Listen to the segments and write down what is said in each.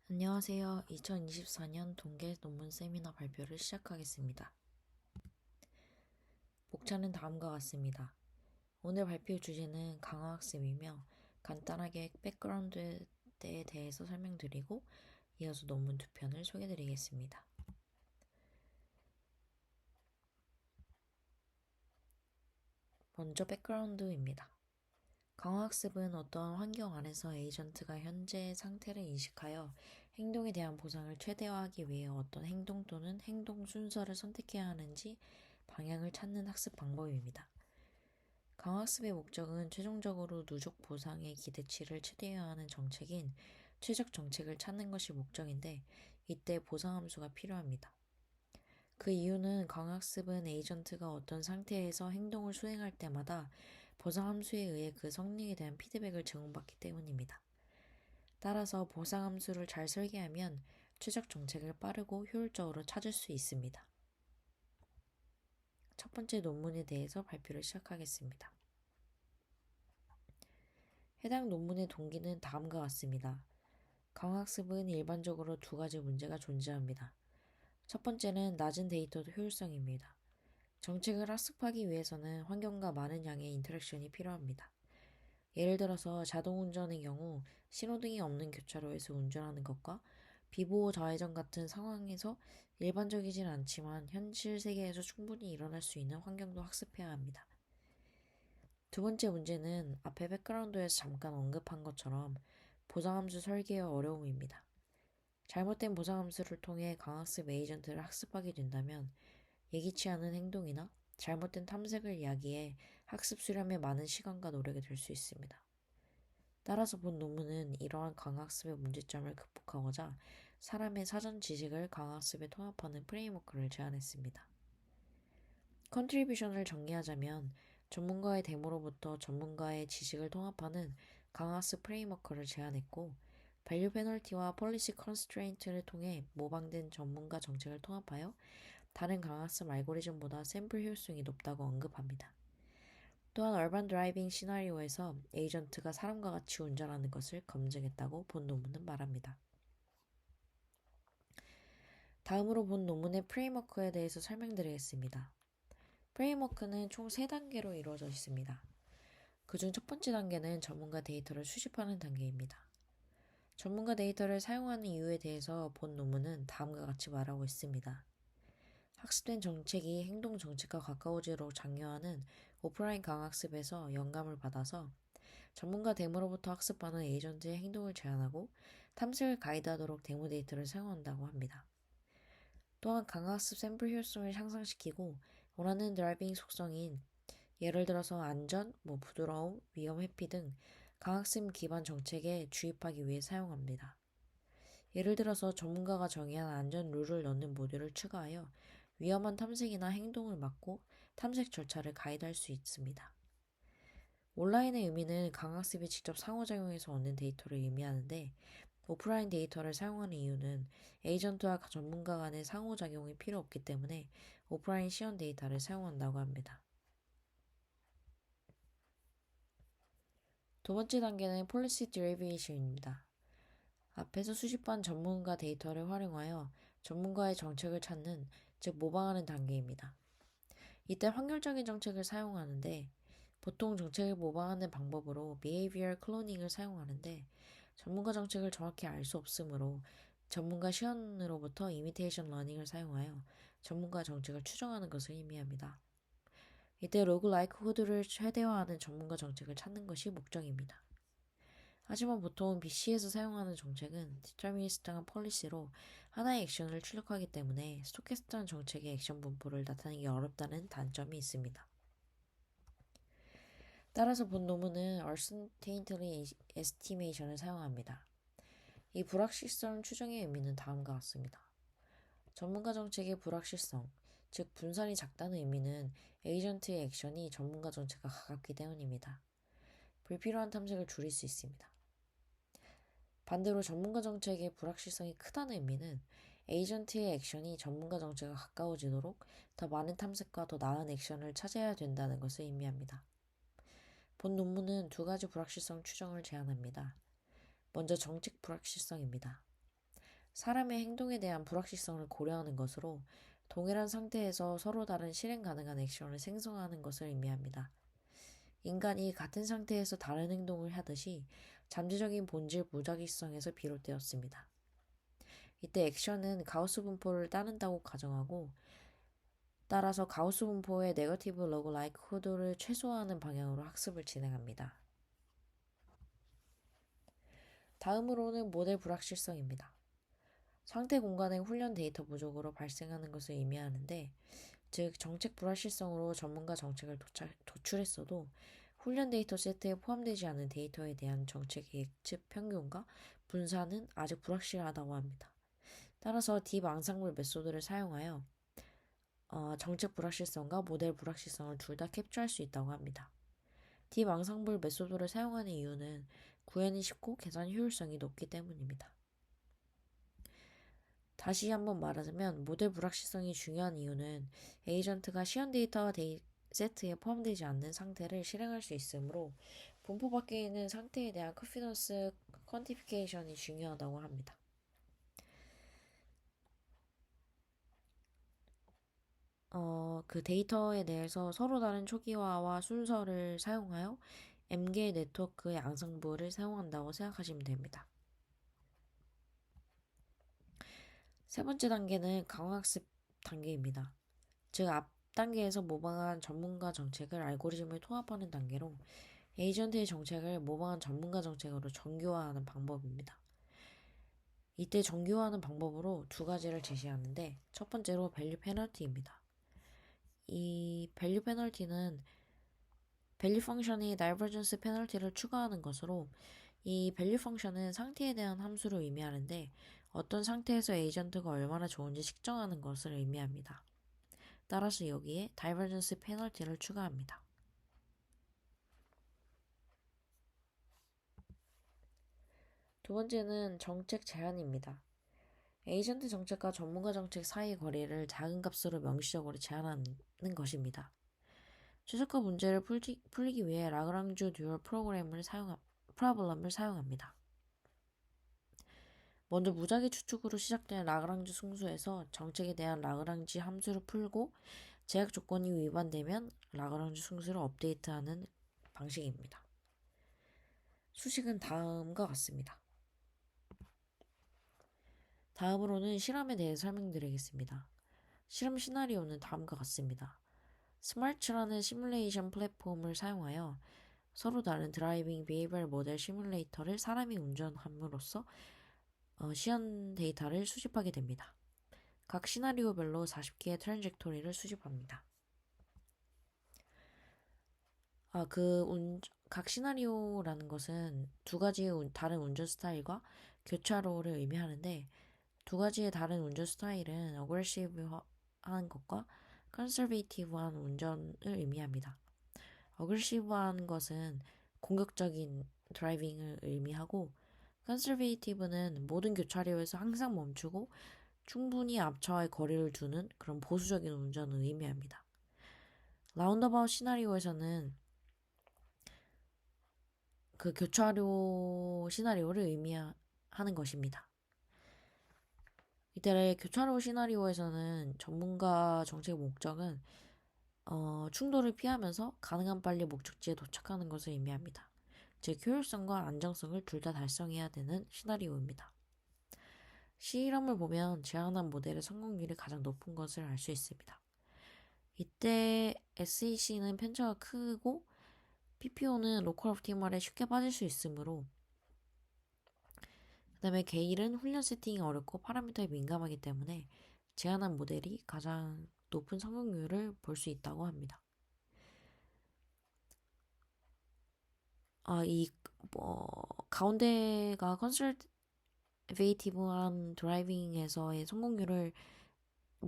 안녕하세요. 2024년 동계 논문 세미나 발표를 시작하겠습니다. 목차는 다음과 같습니다. 오늘 발표 주제는 강화학습이며 간단하게 백그라운드에 대해서 설명드리고 이어서 논문 두 편을 소개드리겠습니다. 먼저 백그라운드입니다. 강화학습은 어떠한 환경 안에서 에이전트가 현재의 상태를 인식하여 행동에 대한 보상을 최대화하기 위해 어떤 행동 또는 행동 순서를 선택해야 하는지 방향을 찾는 학습 방법입니다. 강학습의 목적은 최종적으로 누적 보상의 기대치를 최대화하는 정책인 최적 정책을 찾는 것이 목적인데 이때 보상함수가 필요합니다. 그 이유는 강학습은 에이전트가 어떤 상태에서 행동을 수행할 때마다 보상함수에 의해 그 성능에 대한 피드백을 제공받기 때문입니다. 따라서 보상함수를 잘 설계하면 최적 정책을 빠르고 효율적으로 찾을 수 있습니다. 첫 번째 논문에 대해서 발표를 시작하겠습니다. 해당 논문의 동기는 다음과 같습니다. 강학습은 일반적으로 두 가지 문제가 존재합니다. 첫 번째는 낮은 데이터 효율성입니다. 정책을 학습하기 위해서는 환경과 많은 양의 인터랙션이 필요합니다. 예를 들어서 자동운전의 경우 신호등이 없는 교차로에서 운전하는 것과 비보호 좌회전 같은 상황에서 일반적이진 않지만 현실 세계에서 충분히 일어날 수 있는 환경도 학습해야 합니다. 두 번째 문제는 앞에 백그라운드에서 잠깐 언급한 것처럼 보상함수 설계의 어려움입니다. 잘못된 보상함수를 통해 강학습 에이전트를 학습하게 된다면 예기치 않은 행동이나 잘못된 탐색을 이야기해 학습 수렴에 많은 시간과 노력이 들 수 있습니다. 따라서 본 논문은 이러한 강학습의 문제점을 극복하고자 사람의 사전 지식을 강학습에 통합하는 프레임워크를 제안했습니다. 컨트리뷰션을 정리하자면 전문가의 데모로부터 전문가의 지식을 통합하는 강학습 프레임워크를 제안했고 밸류 페널티와 폴리시 컨스트레인트를 통해 모방된 전문가 정책을 통합하여 다른 강학습 알고리즘보다 샘플 효율성이 높다고 언급합니다. 또한 얼반 드라이빙 시나리오에서 에이전트가 사람과 같이 운전하는 것을 검증했다고 본 논문은 말합니다. 다음으로 본 논문의 프레임워크에 대해서 설명드리겠습니다. 프레임워크는 총 3단계로 이루어져 있습니다. 그중 첫 번째 단계는 전문가 데이터를 수집하는 단계입니다. 전문가 데이터를 사용하는 이유에 대해서 본 논문은 다음과 같이 말하고 있습니다. 학습된 정책이 행동 정책과 가까워지도록 장려하는 오프라인 강학습에서 영감을 받아서 전문가 데모로부터 학습하는 에이전트의 행동을 제한하고 탐색을 가이드하도록 데모 데이터를 사용한다고 합니다. 또한 강학습 샘플 효율성을 향상시키고 원하는 드라이빙 속성인 예를 들어서 안전, 부드러움, 위험 회피 등 강학습 기반 정책에 주입하기 위해 사용합니다. 예를 들어서 전문가가 정의한 안전 룰을 넣는 모듈을 추가하여 위험한 탐색이나 행동을 막고 탐색 절차를 가이드할 수 있습니다. 온라인의 의미는 강학습이 직접 상호작용해서 얻는 데이터를 의미하는데 오프라인 데이터를 사용하는 이유는 에이전트와 전문가 간의 상호작용이 필요 없기 때문에 오프라인 시연 데이터를 사용한다고 합니다. 두 번째 단계는 Policy Derivation입니다. 앞에서 수집한 전문가 데이터를 활용하여 전문가의 정책을 찾는, 즉 모방하는 단계입니다. 이때 확률적인 정책을 사용하는데 보통 정책을 모방하는 방법으로 Behavior Cloning을 사용하는데 전문가 정책을 정확히 알 수 없으므로 전문가 시연으로부터 Imitation Learning을 사용하여 전문가 정책을 추정하는 것을 의미합니다. 이때 로그라이크 코드를 최대화하는 전문가 정책을 찾는 것이 목적입니다. 하지만 보통 BC에서 사용하는 정책은 디터미니스트한 폴리시로 하나의 액션을 출력하기 때문에 스토캐스트한 정책의 액션 분포를 나타내기 어렵다는 단점이 있습니다. 따라서 본 논문은 Uncertainty Estimation을 사용합니다. 이 불확실성 추정의 의미는 다음과 같습니다. 전문가 정책의 불확실성, 즉 분산이 작다는 의미는 에이전트의 액션이 전문가 정책과 가깝기 때문입니다. 불필요한 탐색을 줄일 수 있습니다. 반대로 전문가 정책의 불확실성이 크다는 의미는 에이전트의 액션이 전문가 정책과 가까워지도록 더 많은 탐색과 더 나은 액션을 찾아야 된다는 것을 의미합니다. 본 논문은 두 가지 불확실성 추정을 제안합니다. 먼저 정책 불확실성입니다. 사람의 행동에 대한 불확실성을 고려하는 것으로 동일한 상태에서 서로 다른 실행 가능한 액션을 생성하는 것을 의미합니다. 인간이 같은 상태에서 다른 행동을 하듯이 잠재적인 본질 무작위성에서 비롯되었습니다. 이때 액션은 가우스 분포를 따른다고 가정하고 따라서 가우스 분포의 네거티브 로그 라이크후드를 최소화하는 방향으로 학습을 진행합니다. 다음으로는 모델 불확실성입니다. 상태 공간의 훈련 데이터 부족으로 발생하는 것을 의미하는데, 즉 정책 불확실성으로 전문가 정책을 도출했어도 훈련 데이터 세트에 포함되지 않은 데이터에 대한 정책의 예측 평균과 분산은 아직 불확실하다고 합니다. 따라서 딥 앙상블 메소드를 사용하여 정책 불확실성과 모델 불확실성을 둘 다 캡처할 수 있다고 합니다. 딥 앙상블 메소드를 사용하는 이유는 구현이 쉽고 계산 효율성이 높기 때문입니다. 다시 한번 말하자면 모델 불확실성이 중요한 이유는 에이전트가 시연 데이터 세트에 포함되지 않는 상태를 실행할 수 있으므로 분포 밖에 있는 상태에 대한 컨피던스 퀀티피케이션이 중요하다고 합니다. 그 데이터에 대해서 서로 다른 초기화와 순서를 사용하여 M개 네트워크의 앙상블을 사용한다고 생각하시면 됩니다. 세 번째 단계는 강화학습 단계입니다. 즉, 앞 단계에서 모방한 전문가 정책을 알고리즘을 통합하는 단계로 에이전트의 정책을 모방한 전문가 정책으로 정교화하는 방법입니다. 이때 정교화하는 방법으로 두 가지를 제시하는데, 첫 번째로 밸류 페널티입니다. 이 밸류 페널티는 밸류 펑션이 다이버전스 페널티를 추가하는 것으로, 이 밸류 펑션은 상태에 대한 함수를 의미하는데 어떤 상태에서 에이전트가 얼마나 좋은지 측정하는 것을 의미합니다. 따라서 여기에 다이버전스 페널티를 추가합니다. 두 번째는 정책 제한입니다. 에이전트 정책과 전문가 정책 사이의 거리를 작은 값으로 명시적으로 제한하는 것입니다. 최적화 문제를 풀기 위해 라그랑주 듀얼 프로그램을 사용합니다. 먼저 무작위 추측으로 시작된 라그랑주 승수에서 정책에 대한 라그랑지 함수를 풀고 제약 조건이 위반되면 라그랑주 승수를 업데이트하는 방식입니다. 수식은 다음과 같습니다. 다음으로는 실험에 대해 설명드리겠습니다. 실험 시나리오는 다음과 같습니다. 스마트라는 시뮬레이션 플랫폼을 사용하여 서로 다른 드라이빙 비헤이비얼 모델 시뮬레이터를 사람이 운전함으로써 시연 데이터를 수집하게 됩니다. 각 시나리오별로 40개의 트랜젝토리를 수집합니다. 각 시나리오라는 것은 두 가지의 다른 운전 스타일과 교차로를 의미하는데, 두 가지의 다른 운전 스타일은 어그레시브한 것과 컨서베이티브한 운전을 의미합니다. 어그레시브한 것은 공격적인 드라이빙을 의미하고, 컨서베이티브는 모든 교차로에서 항상 멈추고 충분히 앞차와의 거리를 두는 그런 보수적인 운전을 의미합니다. 라운드어바웃 시나리오에서는 그 교차로 시나리오를 의미하는 것입니다. 이때 교차로 시나리오에서는 전문가 정책의 목적은 충돌을 피하면서 가능한 빨리 목적지에 도착하는 것을 의미합니다. 즉 효율성과 안정성을 둘 다 달성해야 되는 시나리오입니다. 실험을 보면 제안한 모델의 성공률이 가장 높은 것을 알 수 있습니다. 이때 SAC는 편차가 크고 PPO는 로컬 옵티멀에 쉽게 빠질 수 있으므로, 그 다음에 게일은 훈련 세팅이 어렵고 파라미터에 민감하기 때문에 제안한 모델이 가장 높은 성공률을 볼 수 있다고 합니다. 가운데가 컨설베이티브한 드라이빙에서의 성공률을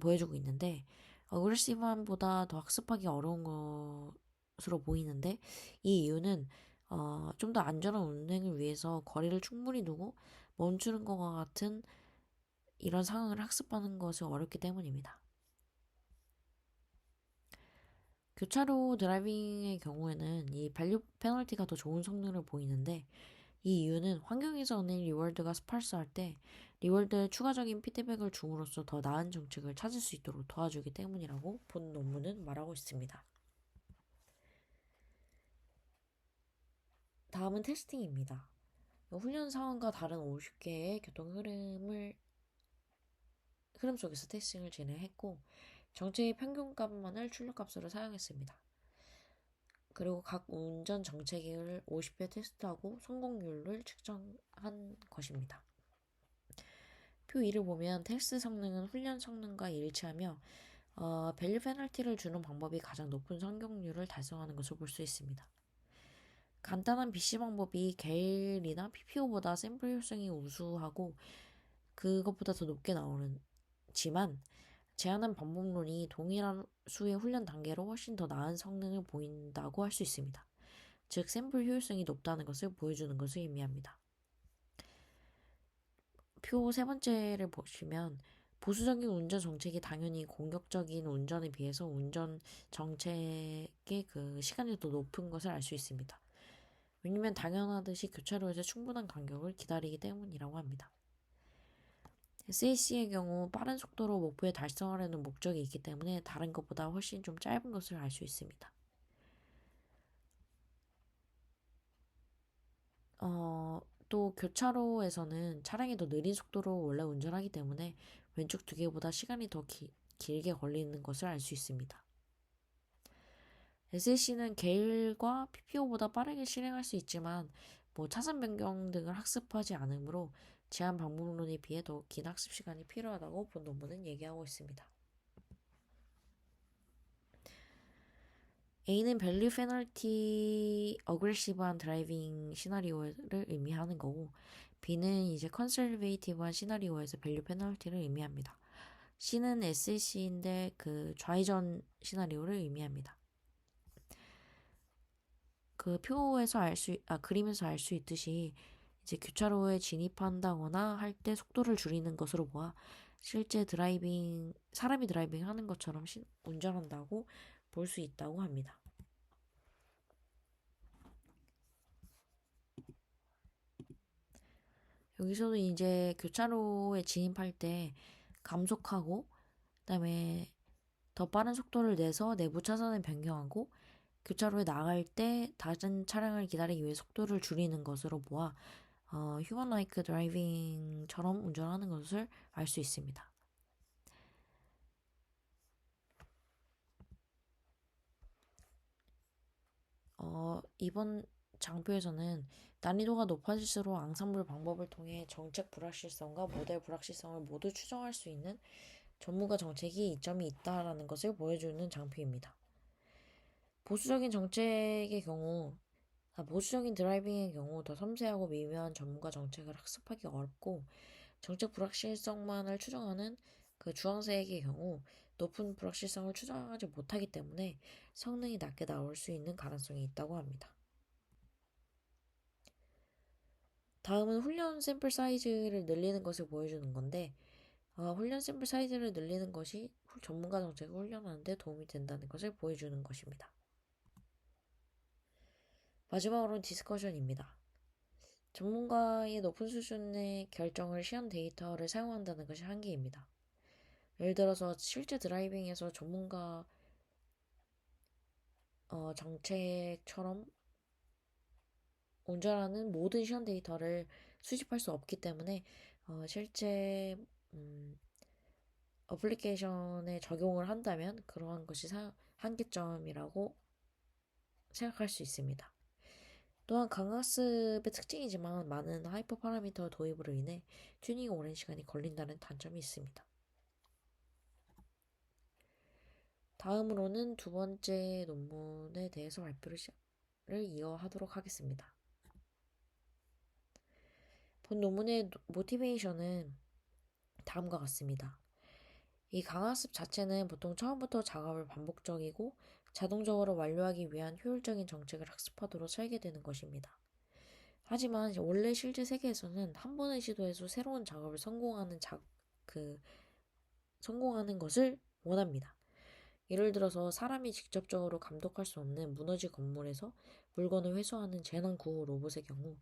보여주고 있는데, 어그레시브함보다 더 학습하기 어려운 것으로 보이는데, 이 이유는 좀 더 안전한 운행을 위해서 거리를 충분히 두고 멈추는 것과 같은 이런 상황을 학습하는 것이 어렵기 때문입니다. 교차로 드라이빙의 경우에는 이 밸류 페널티가 더 좋은 성능을 보이는데, 이 이유는 환경에서 얻는 리워드가 스parse할 때 리워드에 추가적인 피드백을 줌으로써 더 나은 정책을 찾을 수 있도록 도와주기 때문이라고 본 논문은 말하고 있습니다. 다음은 테스팅입니다. 훈련 상황과 다른 50개의 교통 흐름 속에서 테스팅을 진행했고 정체의 평균값만을 출력값으로 사용했습니다. 그리고 각 운전 정체기를 50회 테스트하고 성공률을 측정한 것입니다. 표 2를 보면 테스트 성능은 훈련 성능과 일치하며 밸류 페널티를 주는 방법이 가장 높은 성공률을 달성하는 것을 볼 수 있습니다. 간단한 BC 방법이 게일이나 PPO보다 샘플 효율성이 우수하고 그것보다 더 높게 나오지만 제한한 방법론이 동일한 수의 훈련 단계로 훨씬 더 나은 성능을 보인다고 할 수 있습니다. 즉 샘플 효율성이 높다는 것을 보여주는 것을 의미합니다. 표 세 번째를 보시면 보수적인 운전 정책이 당연히 공격적인 운전에 비해서 운전 정책의 그 시간이 더 높은 것을 알 수 있습니다. 왜냐면 당연하듯이 교차로에서 충분한 간격을 기다리기 때문이라고 합니다. SAC의 경우 빠른 속도로 목표에 달성하려는 목적이 있기 때문에 다른 것보다 훨씬 좀 짧은 것을 알 수 있습니다. 또 교차로에서는 차량이 더 느린 속도로 원래 운전하기 때문에 왼쪽 두 개보다 시간이 더 길게 걸리는 것을 알 수 있습니다. SAC는 게일과 PPO보다 빠르게 실행할 수 있지만 차선 변경 등을 학습하지 않으므로 제한 방법론에 비해 더 긴 학습 시간이 필요하다고 본 논문은 얘기하고 있습니다. A는 밸류 페널티 어그레시브한 드라이빙 시나리오를 의미하는 거고 B는 이제 컨servative한 시나리오에서 밸류 페널티를 의미합니다. C는 SAC인데 그 좌회전 시나리오를 의미합니다. 그 그림에서 알 수 있듯이 이제 교차로에 진입한다거나 할 때 속도를 줄이는 것으로 보아 실제 사람이 드라이빙 하는 것처럼 운전한다고 볼 수 있다고 합니다. 여기서도 이제 교차로에 진입할 때 감속하고 그다음에 더 빠른 속도를 내서 내부 차선을 변경하고 교차로에 나갈 때 다른 차량을 기다리기 위해 속도를 줄이는 것으로 보아 휴먼 라이크 드라이빙처럼 운전하는 것을 알 수 있습니다. 이번 장표에서는 난이도가 높아질수록 앙상블 방법을 통해 정책 불확실성과 모델 불확실성을 모두 추정할 수 있는 전문가 정책이 이점이 있다라는 것을 보여주는 장표입니다. 보수적인 드라이빙의 경우 더 섬세하고 미묘한 전문가 정책을 학습하기 어렵고 정책 불확실성만을 추정하는 그 주황색의 경우 높은 불확실성을 추정하지 못하기 때문에 성능이 낮게 나올 수 있는 가능성이 있다고 합니다. 다음은 훈련 샘플 사이즈를 늘리는 것을 보여주는 건데 훈련 샘플 사이즈를 늘리는 것이 전문가 정책을 훈련하는 데 도움이 된다는 것을 보여주는 것입니다. 마지막으로는 디스커션입니다. 전문가의 높은 수준의 결정을 시험 데이터를 사용한다는 것이 한계입니다. 예를 들어서 실제 드라이빙에서 전문가 정책처럼 운전하는 모든 시험 데이터를 수집할 수 없기 때문에 실제 어플리케이션에 적용을 한다면 그러한 것이 한계점이라고 생각할 수 있습니다. 또한 강학습의 특징이지만 많은 하이퍼 파라미터 도입으로 인해 튜닝이 오랜 시간이 걸린다는 단점이 있습니다. 다음으로는 두 번째 논문에 대해서 발표를 이어하도록 하겠습니다. 본 논문의 모티베이션은 다음과 같습니다. 이 강학습 자체는 보통 처음부터 작업을 반복적이고 자동적으로 완료하기 위한 효율적인 정책을 학습하도록 설계되는 것입니다. 하지만 원래 실제 세계에서는 한 번의 시도에서 새로운 작업을 성공하는 것을 원합니다. 예를 들어서 사람이 직접적으로 감독할 수 없는 무너진 건물에서 물건을 회수하는 재난 구호 로봇의 경우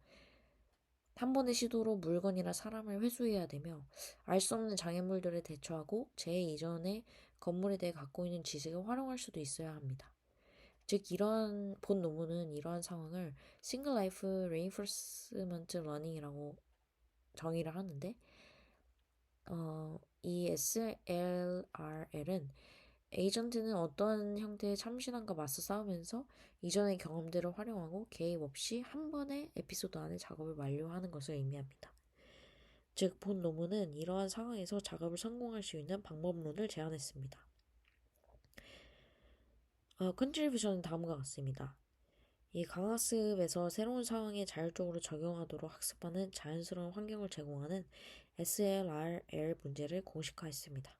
한 번의 시도로 물건이나 사람을 회수해야 되며 알 수 없는 장애물들에 대처하고 제2전의 건물에 대해 갖고 있는 지식을 활용할 수도 있어야 합니다. 즉 이러한 본 논문은 이러한 상황을 싱글 라이프 레인포스먼트 러닝이라고 정의를 하는데 이 SLRL은 에이전트는 어떠한 형태의 참신함과 맞서 싸우면서 이전의 경험들을 활용하고 개입 없이 한 번의 에피소드 안에 작업을 완료하는 것을 의미합니다. 즉, 본 논문은 이러한 상황에서 작업을 성공할 수 있는 방법론을 제안했습니다. 컨트리뷰션은 다음과 같습니다. 이 강학습에서 새로운 상황에 자율적으로 적용하도록 학습하는 자연스러운 환경을 제공하는 SLRL 문제를 공식화했습니다.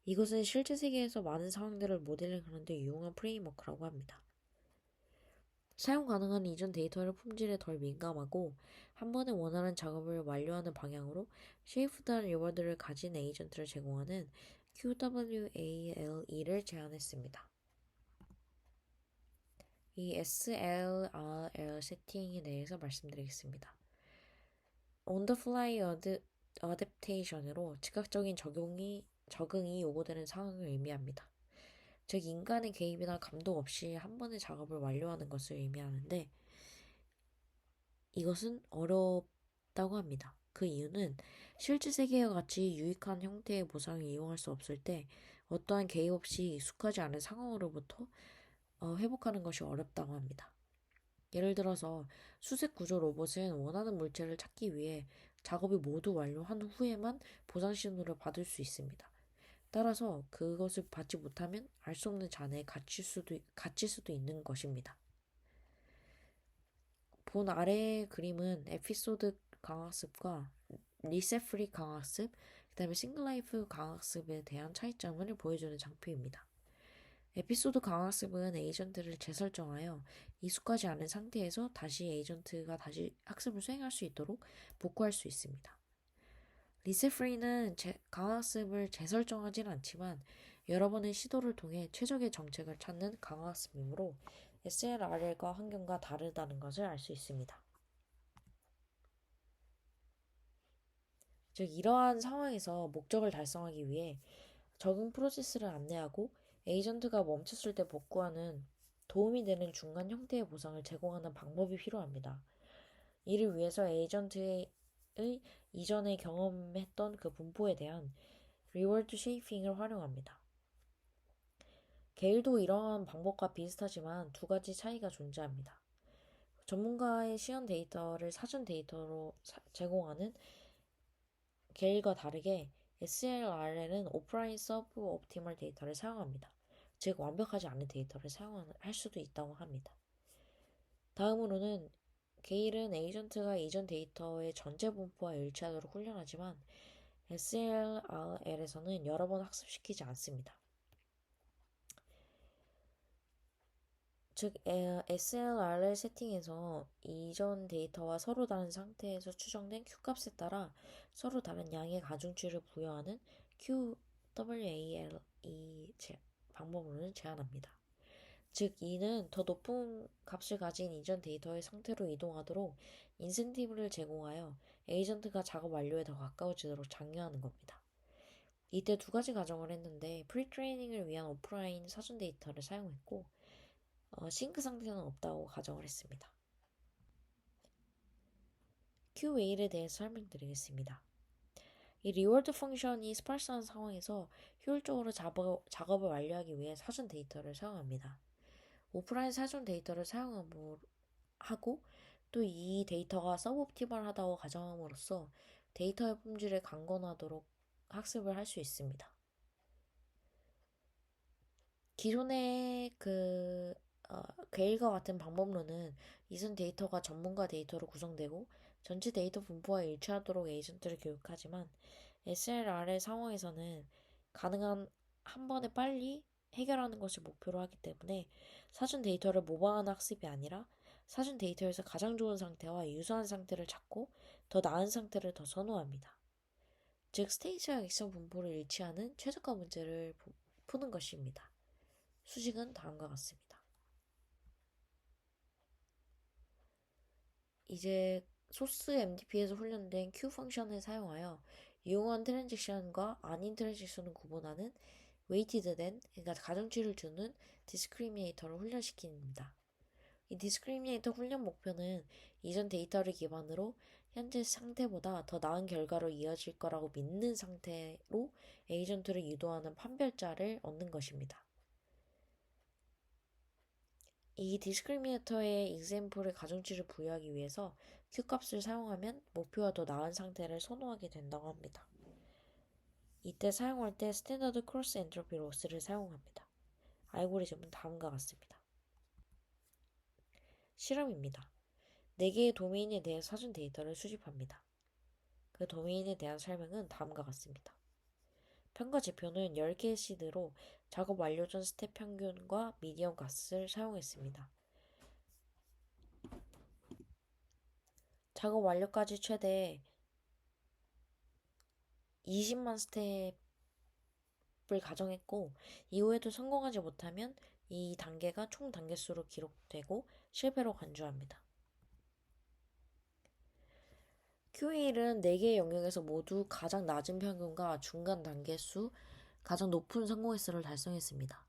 이것은 실제 세계에서 많은 상황들을 모델링하는 데 유용한 프레임워크라고 합니다. 사용 가능한 이전 데이터의 품질에 덜 민감하고 한 번에 원하는 작업을 완료하는 방향으로 쉐이프드한 리워드를 가진 에이전트를 제공하는 QWALE를 제안했습니다. 이 SLRL 세팅에 대해서 말씀드리겠습니다. On-the-fly adaptation으로 즉각적인 적응이 요구되는 상황을 의미합니다. 즉 인간의 개입이나 감독 없이 한 번의 작업을 완료하는 것을 의미하는데 이것은 어렵다고 합니다. 그 이유는 실제 세계와 같이 유익한 형태의 보상을 이용할 수 없을 때 어떠한 개입 없이 익숙하지 않은 상황으로부터 회복하는 것이 어렵다고 합니다. 예를 들어서 수색 구조 로봇은 원하는 물체를 찾기 위해 작업이 모두 완료한 후에만 보상 신호를 받을 수 있습니다. 따라서 그것을 받지 못하면 알 수 없는 잔해에 갇힐 수도 있는 것입니다. 본 아래의 그림은 에피소드 강학습과 리셋 프리 강학습, 그 다음에 싱글라이프 강학습에 대한 차이점을 보여주는 장표입니다. 에피소드 강학습은 에이전트를 재설정하여 익숙하지 않은 상태에서 다시 에이전트가 다시 학습을 수행할 수 있도록 복구할 수 있습니다. 리셋 프리는 강학습을 재설정하지는 않지만 여러 번의 시도를 통해 최적의 정책을 찾는 강학습이므로 SLRL과 환경과 다르다는 것을 알 수 있습니다. 즉 이러한 상황에서 목적을 달성하기 위해 적응 프로세스를 안내하고 에이전트가 멈췄을 때 복구하는 도움이 되는 중간 형태의 보상을 제공하는 방법이 필요합니다. 이를 위해서 에이전트의 이전에 경험했던 그 분포에 대한 리워드 쉐이핑을 활용합니다. 게일도 이러한 방법과 비슷하지만 두 가지 차이가 존재합니다. 전문가의 시연 데이터를 사전 데이터로 제공하는 게일과 다르게 SLRL은 오프라인 서브 옵티멀 데이터를 사용합니다. 즉 완벽하지 않은 데이터를 사용할 수도 있다고 합니다. 다음으로는 게일은 에이전트가 이전 데이터의 전체 분포와 일치하도록 훈련하지만 SLRL에서는 여러 번 학습시키지 않습니다. 즉 SLRL 세팅에서 이전 데이터와 서로 다른 상태에서 추정된 Q값에 따라 서로 다른 양의 가중치를 부여하는 QWALE 방법으로는 제한합니다. 즉 이는 더 높은 값을 가진 이전 데이터의 상태로 이동하도록 인센티브를 제공하여 에이전트가 작업 완료에 더 가까워지도록 장려하는 겁니다. 이때 두 가지 가정을 했는데 프리트레이닝을 위한 오프라인 사전 데이터를 사용했고 싱크 상태는 없다고 가정을 했습니다. QWAL에 대해서 설명드리겠습니다. 이 리워드 펑션이 스파스한 상황에서 효율적으로 작업을 완료하기 위해 사전 데이터를 사용합니다. 오프라인 사전 데이터를 사용하고 또 이 데이터가 서브옵티멀하다고 가정함으로써 데이터의 품질을 강건하도록 학습을 할 수 있습니다. 기존의 게일과 같은 방법론은 이전 데이터가 전문가 데이터로 구성되고 전체 데이터 분포와 일치하도록 에이전트를 교육하지만 SLR의 상황에서는 가능한 한 번에 빨리 해결하는 것을 목표로 하기 때문에 사전 데이터를 모방하는 학습이 아니라 사전 데이터에서 가장 좋은 상태와 유사한 상태를 찾고 더 나은 상태를 더 선호합니다. 즉 스테이지와 액션 분포를 일치하는 최적화 문제를 푸는 것입니다. 수식은 다음과 같습니다. 이제 소스 MDP에서 훈련된 Q 펑션을 사용하여 이용한 트랜잭션과 아닌 트랜잭션을 구분하는 웨이티드 된, 그러니까 가중치를 주는 디스크리미네이터를 훈련시킵니다. 이 디스크리미네이터 훈련 목표는 이전 데이터를 기반으로 현재 상태보다 더 나은 결과로 이어질 거라고 믿는 상태로 에이전트를 유도하는 판별자를 얻는 것입니다. 이 디스크리미네이터의 example의 가중치를 부여하기 위해서 Q값을 사용하면 목표와 더 나은 상태를 선호하게 된다고 합니다. 이때 사용할 때 스탠더드 크로스 엔트로피 로스를 사용합니다. 알고리즘은 다음과 같습니다. 실험입니다. 4개의 도메인에 대해 사전 데이터를 수집합니다. 그 도메인에 대한 설명은 다음과 같습니다. 평가 지표는 10개의 시드로 작업 완료 전 스텝 평균과 미디언 값을 사용했습니다. 작업 완료까지 최대 20만 스텝을 가정했고, 이후에도 성공하지 못하면 이 단계가 총 단계수로 기록되고 실패로 간주합니다. QA는 4개의 영역에서 모두 가장 낮은 평균과 중간 단계수, 가장 높은 성공 횟수를 달성했습니다.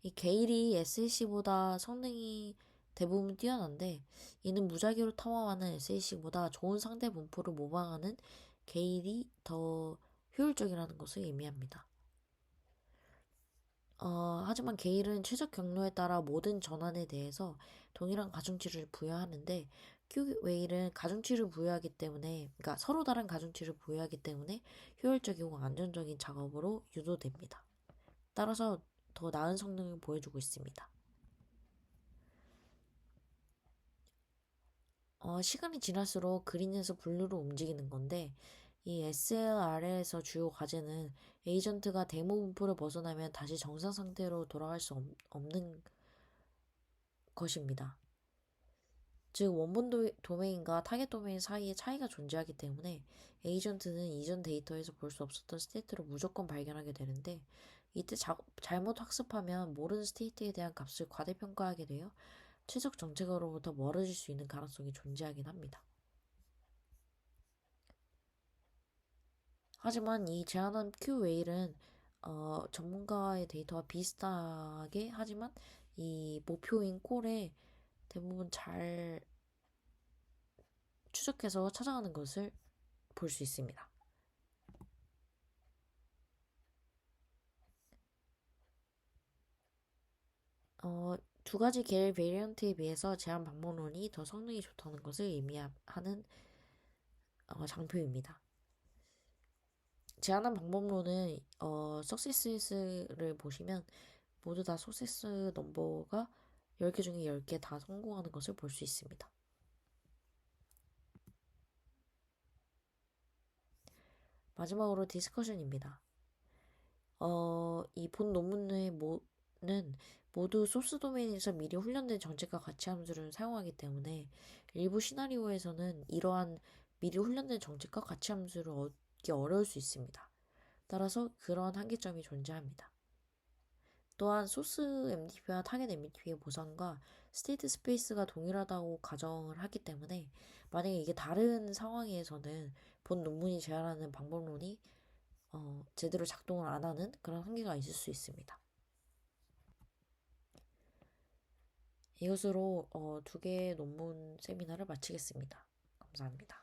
이 게일이 SAC보다 성능이 대부분 뛰어난데, 이는 무작위로 탐험하는 SAC보다 좋은 상대 분포를 모방하는 게일이 더 효율적이라는 것을 의미합니다. 하지만 게일은 최적 경로에 따라 모든 전환에 대해서 동일한 가중치를 부여하는데, QWeight은 가중치를 부여하기 때문에, 그러니까 서로 다른 가중치를 부여하기 때문에 효율적이고 안정적인 작업으로 유도됩니다. 따라서 더 나은 성능을 보여주고 있습니다. 시간이 지날수록 그린에서 블루로 움직이는 건데, 이 SLR에서 주요 과제는 에이전트가 데모 분포를 벗어나면 다시 정상 상태로 돌아갈 수 없는 것입니다. 즉, 원본 도메인과 타겟 도메인 사이에 차이가 존재하기 때문에 에이전트는 이전 데이터에서 볼 수 없었던 스테이트를 무조건 발견하게 되는데, 이때 잘못 학습하면 모르는 스테이트에 대한 값을 과대평가하게 되어 최적 정책으로부터 멀어질 수 있는 가능성이 존재하긴 합니다. 하지만 이 제한한 Q-웨일은 전문가의 데이터와 비슷하게 하지만 이 목표인 콜에 대부분 잘 추적해서 찾아가는 것을 볼 수 있습니다. 두 가지 계열 베리언트에 비해서 제한 방법론이 더 성능이 좋다는 것을 의미하는 장표입니다. 제한한 방법론은 석세스를 보시면 모두 다 석세스 넘버가 10개 중에 10개 다 성공하는 것을 볼 수 있습니다. 마지막으로 디스커션입니다. 이 본 논문의 는 모두 소스 도메인에서 미리 훈련된 정책과 가치 함수를 사용하기 때문에 일부 시나리오에서는 이러한 미리 훈련된 정책과 가치 함수를 얻기 어려울 수 있습니다. 따라서 그러한 한계점이 존재합니다. 또한 소스 MDP와 타겟 MDP의 보상과 스테이트 스페이스가 동일하다고 가정을 하기 때문에 만약에 이게 다른 상황에서는 본 논문이 제안하는 방법론이 제대로 작동을 안 하는 그런 한계가 있을 수 있습니다. 이것으로 두 개의 논문 세미나를 마치겠습니다. 감사합니다.